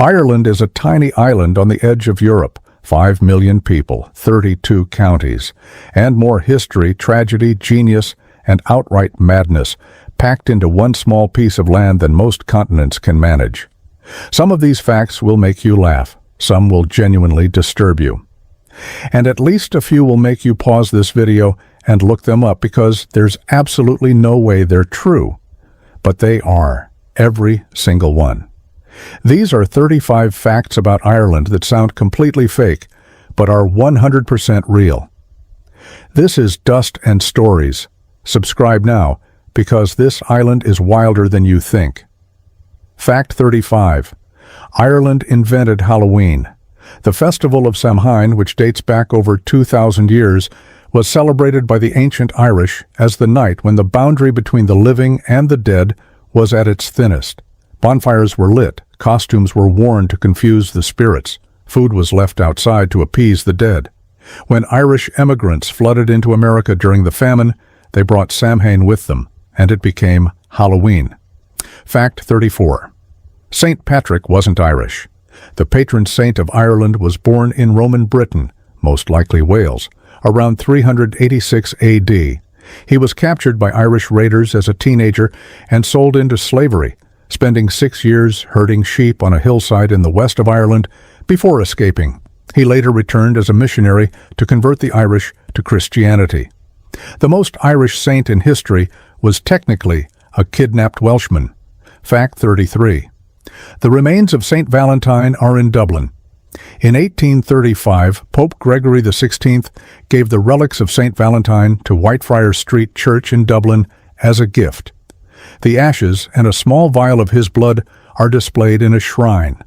Ireland is a tiny island on the edge of Europe, 5 million people, 32 counties, and more history, tragedy, genius, and outright madness packed into one small piece of land than most continents can manage. Some of these facts will make you laugh. Some will genuinely disturb you. And at least a few will make you pause this video and look them up because there's absolutely no way they're true. But they are, every single one. These are 35 facts about Ireland that sound completely fake, but are 100% real. This is Dust and Stories. Subscribe now, because this island is wilder than you think. Fact 35. Ireland invented Halloween. The festival of Samhain, which dates back over 2,000 years, was celebrated by the ancient Irish as the night when the boundary between the living and the dead was at its thinnest. Bonfires were lit, costumes were worn to confuse the spirits, food was left outside to appease the dead. When Irish emigrants flooded into America during the famine, they brought Samhain with them, and it became Halloween. Fact 34. St. Patrick wasn't Irish. The patron saint of Ireland was born in Roman Britain, most likely Wales, around 386 AD. He was captured by Irish raiders as a teenager and sold into slavery, spending 6 years herding sheep on a hillside in the west of Ireland before escaping. He later returned as a missionary to convert the Irish to Christianity. The most Irish saint in history was technically a kidnapped Welshman. Fact 33. The remains of St. Valentine are in Dublin. In 1835, Pope Gregory XVI gave the relics of St. Valentine to Whitefriars Street Church in Dublin as a gift. The ashes and a small vial of his blood are displayed in a shrine.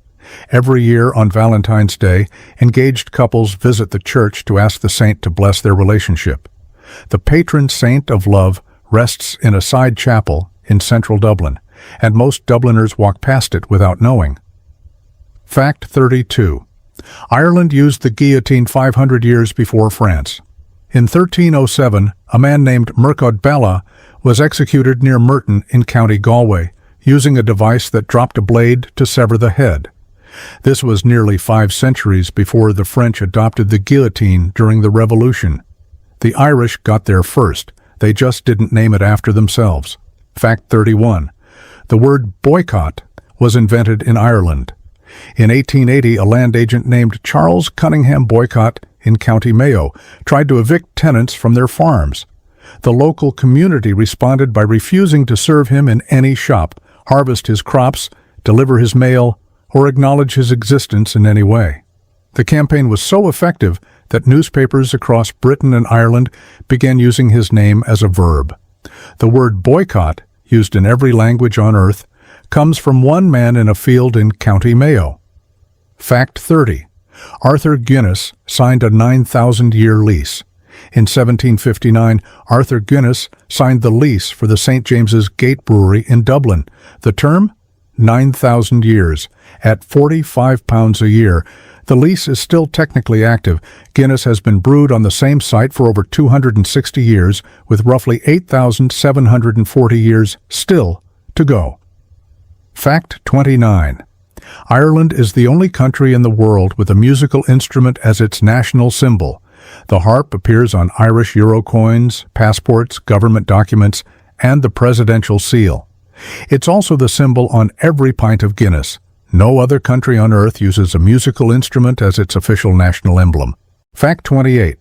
Every year on Valentine's Day, engaged couples visit the church to ask the saint to bless their relationship. The patron saint of love rests in a side chapel in central Dublin, and most Dubliners walk past it without knowing. Fact 32. Ireland used the guillotine 500 years before France. In 1307, a man named Murcod Balla was executed near Merton in County Galway, using a device that dropped a blade to sever the head. This was nearly 5 centuries before the French adopted the guillotine during the Revolution. The Irish got there first. They just didn't name it after themselves. Fact 31. The word boycott was invented in Ireland. In 1880, a land agent named Charles Cunningham Boycott in County Mayo tried to evict tenants from their farms. The local community responded by refusing to serve him in any shop, harvest his crops, deliver his mail, or acknowledge his existence in any way. The campaign was so effective that newspapers across Britain and Ireland began using his name as a verb. The word boycott, used in every language on earth, comes from one man in a field in County Mayo. Fact 30. Arthur Guinness signed a 9,000-year lease. In 1759, Arthur Guinness signed the lease for the St. James's Gate Brewery in Dublin. The term? 9,000 years. At £45 a year, the lease is still technically active. Guinness has been brewed on the same site for over 260 years, with roughly 8,740 years still to go. Fact 29. Ireland is the only country in the world with a musical instrument as its national symbol. The harp appears on Irish euro coins, passports, government documents, and the presidential seal. It's also the symbol on every pint of Guinness. No other country on earth uses a musical instrument as its official national emblem. Fact 28.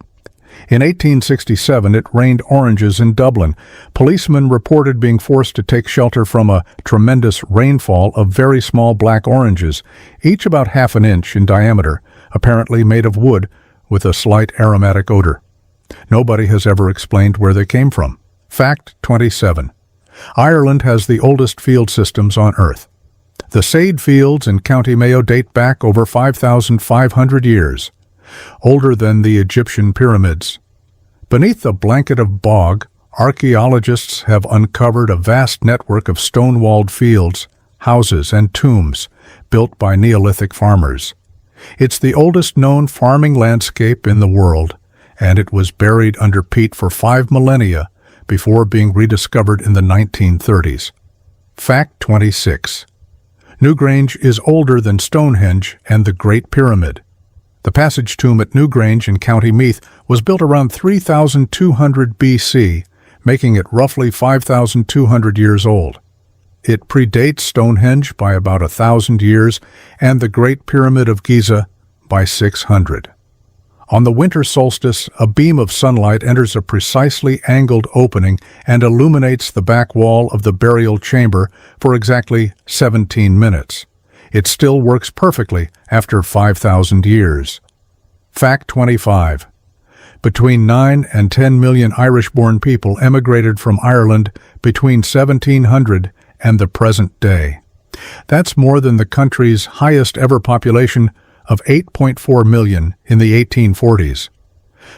In 1867, it rained oranges in Dublin. Policemen reported being forced to take shelter from a tremendous rainfall of very small black oranges, each about half an inch in diameter, apparently made of wood with a slight aromatic odor. Nobody has ever explained where they came from. Fact 27. Ireland has the oldest field systems on earth. The Sade Fields in County Mayo date back over 5,500 years, older than the Egyptian pyramids. Beneath a blanket of bog, archaeologists have uncovered a vast network of stone-walled fields, houses, and tombs built by Neolithic farmers. It's the oldest known farming landscape in the world, and it was buried under peat for 5 millennia before being rediscovered in the 1930s. Fact 26. Newgrange is older than Stonehenge and the Great Pyramid. The passage tomb at Newgrange in County Meath was built around 3200 BC, making it roughly 5,200 years old. It predates Stonehenge by about 1,000 years and the Great Pyramid of Giza by 600. On the winter solstice, a beam of sunlight enters a precisely angled opening and illuminates the back wall of the burial chamber for exactly 17 minutes. It still works perfectly after 5,000 years. Fact 25. Between 9 and 10 million Irish-born people emigrated from Ireland between 1700 and the present day. That's more than the country's highest-ever population of 8.4 million in the 1840s.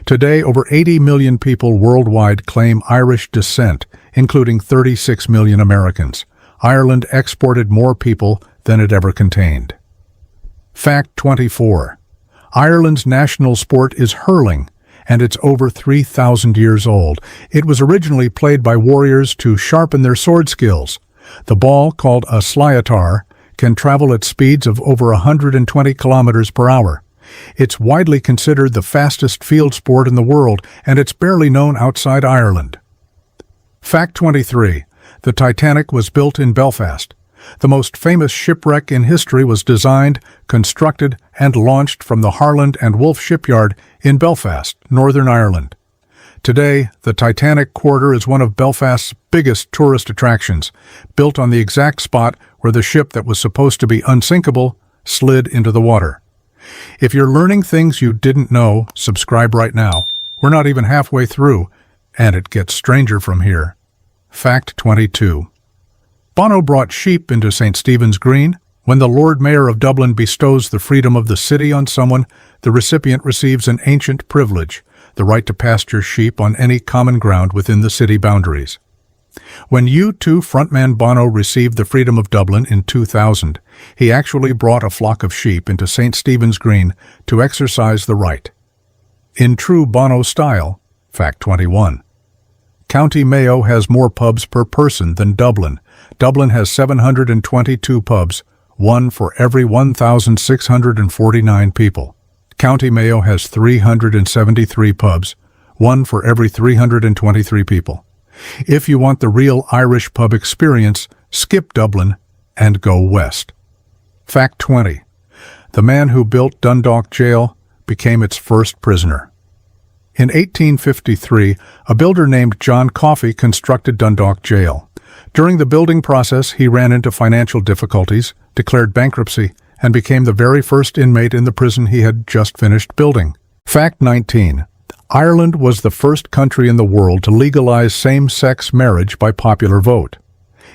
Today, over 80 million people worldwide claim Irish descent, including 36 million Americans. Ireland exported more people than it ever contained. Fact 24. Ireland's national sport is hurling, and it's over 3,000 years old. It was originally played by warriors to sharpen their sword skills. The ball, called a sliotar, can travel at speeds of over 120 kilometers per hour. It's widely considered the fastest field sport in the world, and it's barely known outside Ireland. Fact 23. The Titanic was built in Belfast. The most famous shipwreck in history was designed, constructed, and launched from the Harland and Wolff shipyard in Belfast, Northern Ireland. Today, the Titanic Quarter is one of Belfast's biggest tourist attractions, built on the exact spot where the ship that was supposed to be unsinkable slid into the water. If you're learning things you didn't know, subscribe right now. We're not even halfway through, and it gets stranger from here. Fact 22. Bono brought sheep into St. Stephen's Green. When the Lord Mayor of Dublin bestows the freedom of the city on someone, the recipient receives an ancient privilege, the right to pasture sheep on any common ground within the city boundaries. When U2 frontman Bono received the freedom of Dublin in 2000, he actually brought a flock of sheep into St. Stephen's Green to exercise the right. In true Bono style, Fact 21. County Mayo has more pubs per person than Dublin. Dublin has 722 pubs, one for every 1,649 people. County Mayo has 373 pubs, one for every 323 people. If you want the real Irish pub experience, skip Dublin and go west. Fact 20. The man who built Dundalk Jail became its first prisoner. In 1853, a builder named John Coffey constructed Dundalk Jail. During the building process, he ran into financial difficulties, declared bankruptcy, and became the very first inmate in the prison he had just finished building. Fact 19. Ireland was the first country in the world to legalize same-sex marriage by popular vote.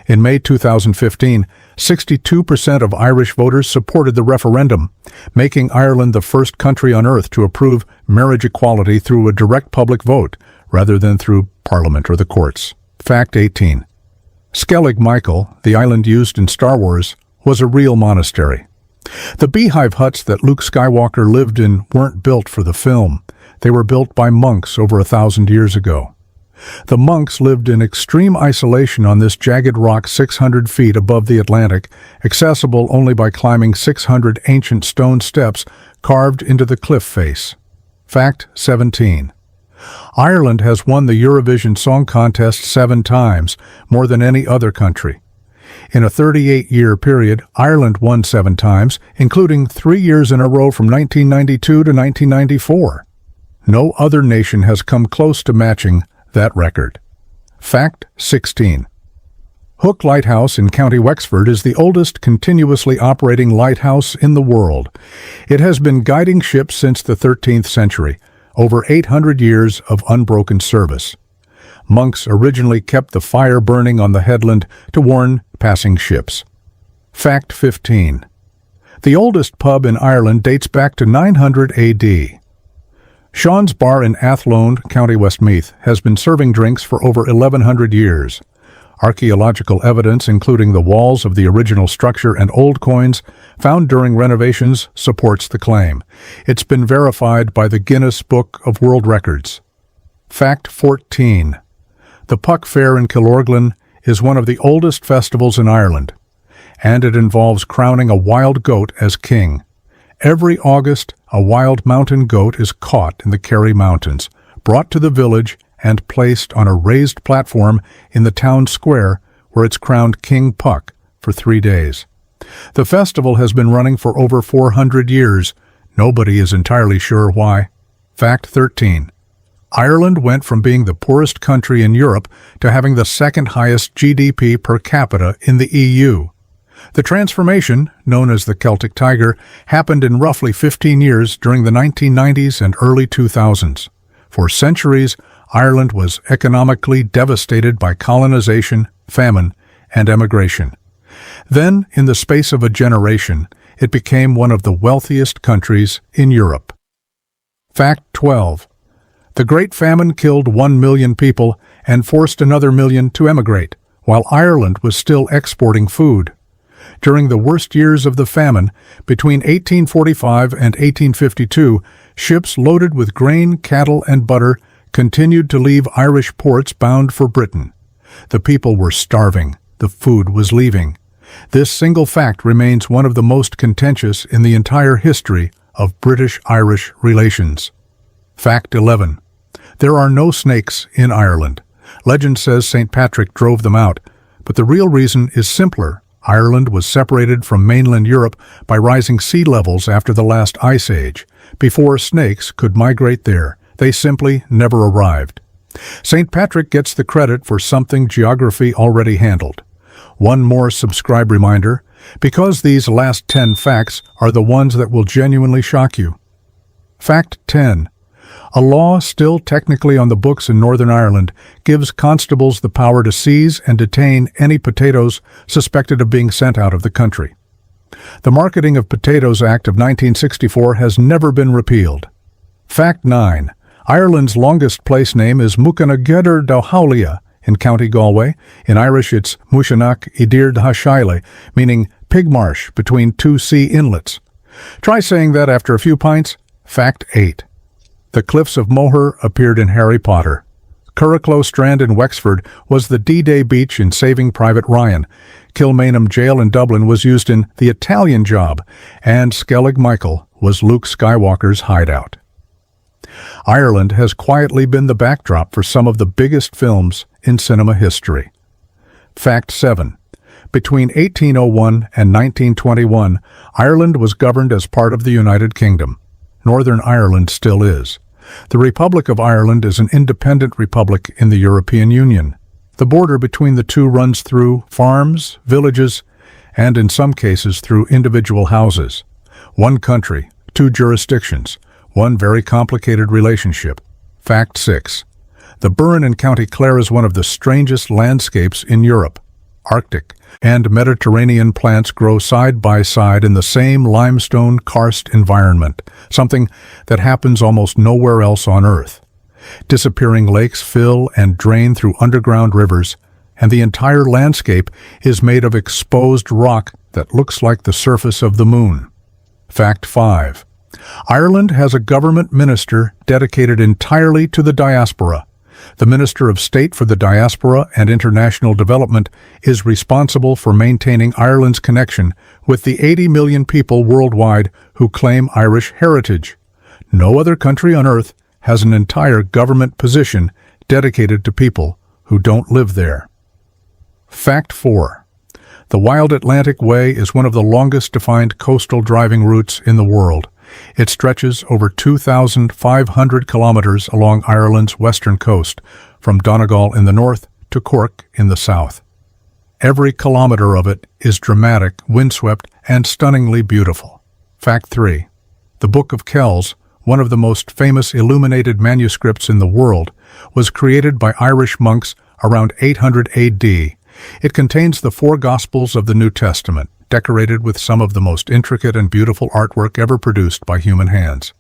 In May 2015, 62% of Irish voters supported the referendum, making Ireland the first country on earth to approve marriage equality through a direct public vote, rather than through Parliament or the courts. Fact 18. Skellig Michael, the island used in Star Wars, was a real monastery. The beehive huts that Luke Skywalker lived in weren't built for the film. They were built by monks over 1,000 years ago. The monks lived in extreme isolation on this jagged rock 600 feet above the Atlantic, accessible only by climbing 600 ancient stone steps carved into the cliff face. Fact 17. Ireland has won the Eurovision Song Contest 7 times, more than any other country. In a 38-year period, Ireland won 7 times, including 3 years in a row from 1992 to 1994. No other nation has come close to matching that record. Fact 16. Hook Lighthouse in County Wexford is the oldest continuously operating lighthouse in the world. It has been guiding ships since the 13th century, over 800 years of unbroken service. Monks originally kept the fire burning on the headland to warn passing ships. Fact 15. The oldest pub in Ireland dates back to 900 AD. Sean's Bar in Athlone, County Westmeath, has been serving drinks for over 1,100 years. Archaeological evidence, including the walls of the original structure and old coins found during renovations, supports the claim. It's been verified by the Guinness Book of World Records. Fact 14. The Puck Fair in Killorglin is one of the oldest festivals in Ireland. and it involves crowning a wild goat as king. Every August, a wild mountain goat is caught in the Kerry Mountains, brought to the village, and placed on a raised platform in the town square where it's crowned King Puck for 3 days. The festival has been running for over 400 years. Nobody is entirely sure why. Fact 13. Ireland went from being the poorest country in Europe to having the second highest GDP per capita in the EU. The transformation, known as the Celtic Tiger, happened in roughly 15 years during the 1990s and early 2000s. For centuries, Ireland was economically devastated by colonization, famine, and emigration. Then, in the space of a generation, it became one of the wealthiest countries in Europe. Fact 12. The Great Famine killed 1 million people and forced another million to emigrate, while Ireland was still exporting food. During the worst years of the famine, between 1845 and 1852, ships loaded with grain, cattle, and butter continued to leave Irish ports bound for Britain. The people were starving. The food was leaving. This single fact remains one of the most contentious in the entire history of British-Irish relations. Fact 11. There are no snakes in Ireland. Legend says St. Patrick drove them out, but the real reason is simpler. Ireland was separated from mainland Europe by rising sea levels after the last ice age. Before snakes could migrate there, they simply never arrived. St. Patrick gets the credit for something geography already handled. One more subscribe reminder, because these last 10 facts are the ones that will genuinely shock you. Fact 10. A law still technically on the books in Northern Ireland gives constables the power to seize and detain any potatoes suspected of being sent out of the country. The Marketing of Potatoes Act of 1964 has never been repealed. Fact 9. Ireland's longest place name is Muchanagedar Dowhaulia in County Galway. In Irish it's Mushanach Idir Dhashaile, meaning pig marsh between two sea inlets. Try saying that after a few pints. Fact 8. The Cliffs of Moher appeared in Harry Potter. Curracloe Strand in Wexford was the D-Day beach in Saving Private Ryan. Kilmainham Jail in Dublin was used in The Italian Job, and Skellig Michael was Luke Skywalker's hideout. Ireland has quietly been the backdrop for some of the biggest films in cinema history. Fact 7. Between 1801 and 1921, Ireland was governed as part of the United Kingdom. Northern Ireland still is. The Republic of Ireland is an independent republic in the European Union. The border between the two runs through farms, villages, and in some cases through individual houses. One country, two jurisdictions, one very complicated relationship. Fact 6. The Burren in County Clare is one of the strangest landscapes in Europe. Arctic and Mediterranean plants grow side by side in the same limestone karst environment, something that happens almost nowhere else on Earth. Disappearing lakes fill and drain through underground rivers, and the entire landscape is made of exposed rock that looks like the surface of the moon. Fact 5. Ireland has a government minister dedicated entirely to the diaspora. The Minister of State for the Diaspora and International Development is responsible for maintaining Ireland's connection with the 80 million people worldwide who claim Irish heritage. No other country on earth has an entire government position dedicated to people who don't live there. Fact 4. The Wild Atlantic Way is one of the longest defined coastal driving routes in the world. It stretches over 2,500 kilometers along Ireland's western coast, from Donegal in the north to Cork in the south. Every kilometer of it is dramatic, windswept, and stunningly beautiful. Fact 3. The Book of Kells, one of the most famous illuminated manuscripts in the world, was created by Irish monks around 800 AD. It contains the 4 Gospels of the New Testament, decorated with some of the most intricate and beautiful artwork ever produced by human hands.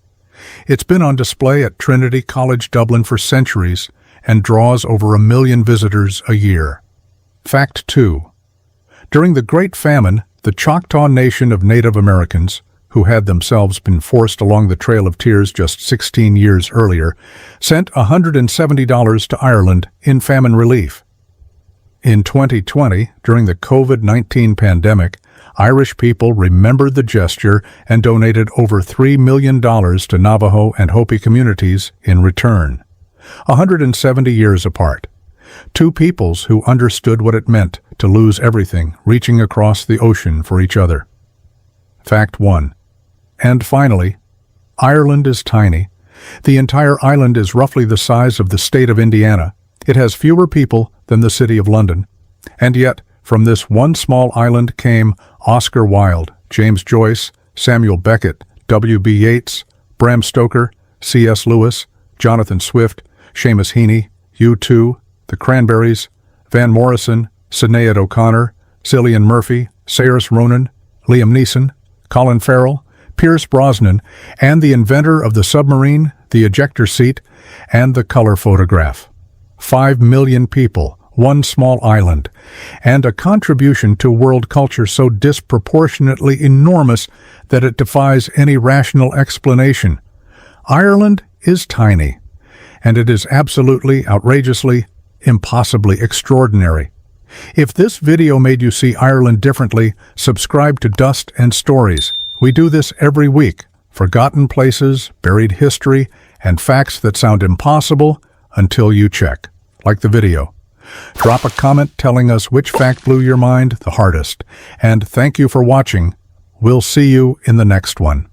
It's been on display at Trinity College Dublin for centuries and draws over 1 million visitors a year. Fact 2. During the Great Famine, the Choctaw Nation of Native Americans, who had themselves been forced along the Trail of Tears just 16 years earlier, sent $170 to Ireland in famine relief. In 2020, during the COVID-19 pandemic, Irish people remembered the gesture and donated over $3 million to Navajo and Hopi communities in return. 170 years apart. Two peoples who understood what it meant to lose everything, reaching across the ocean for each other. Fact 1. And finally, Ireland is tiny. The entire island is roughly the size of the state of Indiana. It has fewer people than the city of London. And yet, from this one small island came Oscar Wilde, James Joyce, Samuel Beckett, W.B. Yeats, Bram Stoker, C.S. Lewis, Jonathan Swift, Seamus Heaney, U2, the Cranberries, Van Morrison, Sinead O'Connor, Cillian Murphy, Saoirse Ronan, Liam Neeson, Colin Farrell, Pierce Brosnan, and the inventor of the submarine, the ejector seat, and the color photograph. 5 million people, one small island, and a contribution to world culture so disproportionately enormous that it defies any rational explanation. Ireland is tiny, and it is absolutely, outrageously, impossibly extraordinary. If this video made you see Ireland differently, subscribe to Dust and Stories. We do this every week. Forgotten places, buried history, and facts that sound impossible until you check. Like the video. Drop a comment telling us which fact blew your mind the hardest. And thank you for watching. We'll see you in the next one.